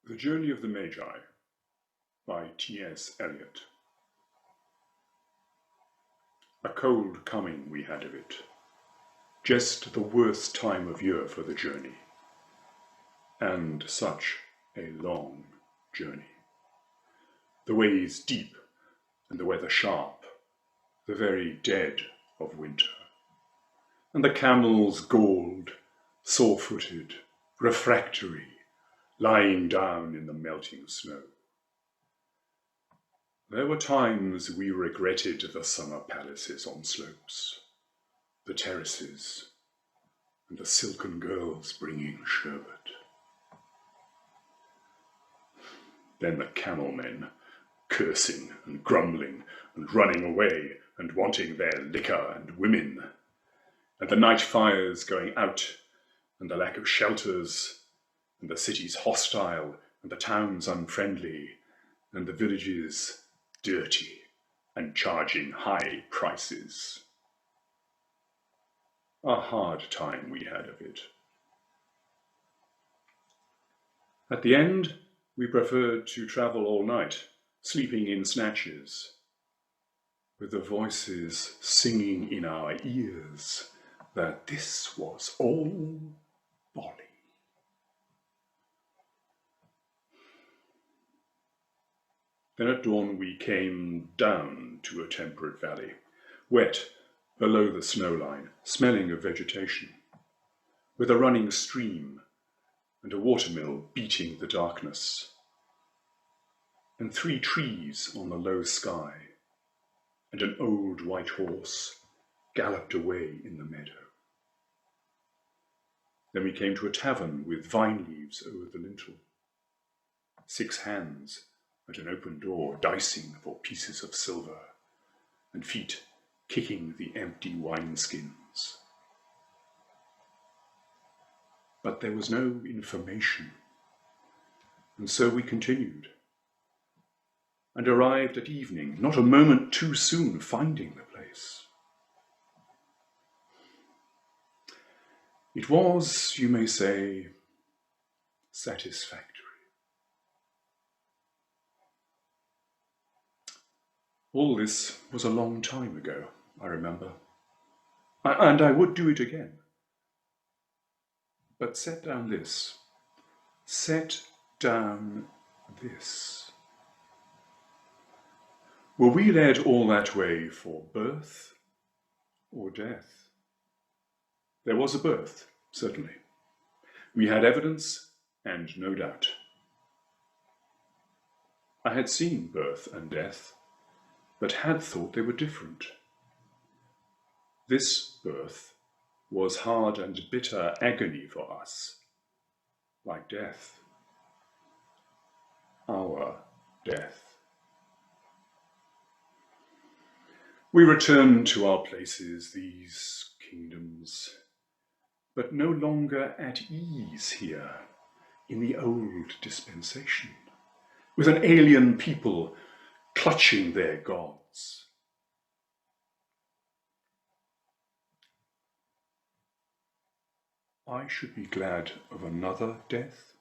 The Journey of the Magi by T.S. Eliot. A cold coming we had of it, just the worst time of year for the journey, and such a long journey. The ways deep and the weather sharp, the very dead of winter, and the camels galled, sore-footed, refractory, lying down in the melting snow. There were times we regretted the summer palaces on slopes, the terraces, and the silken girls bringing sherbet. Then the camel men, cursing and grumbling and running away and wanting their liquor and women, and the night fires going out, and the lack of shelters, and the cities hostile, and the towns unfriendly, and the villages dirty and charging high prices. A hard time we had of it. At the end, we preferred to travel all night, sleeping in snatches, with the voices singing in our ears that this was all folly. Then at dawn we came down to a temperate valley, wet below the snow line, smelling of vegetation, with a running stream and a watermill beating the darkness, and 3 trees on the low sky, and an old white horse galloped away in the meadow. Then we came to a tavern with vine leaves over the lintel, 6 hands at an open door dicing for pieces of silver, and feet kicking the empty wineskins. But there was no information, and so we continued, and arrived at evening, not a moment too soon finding the place. It was, you may say, satisfactory. All this was a long time ago, I remember, and I would do it again. But set down this. Were we led all that way for birth or death? There was a birth, certainly. We had evidence and no doubt. I had seen birth and death, but had thought they were different. This birth was hard and bitter agony for us, like death, our death. We return to our places, these kingdoms, but no longer at ease here in the old dispensation, with an alien people clutching their gods. I should be glad of another death,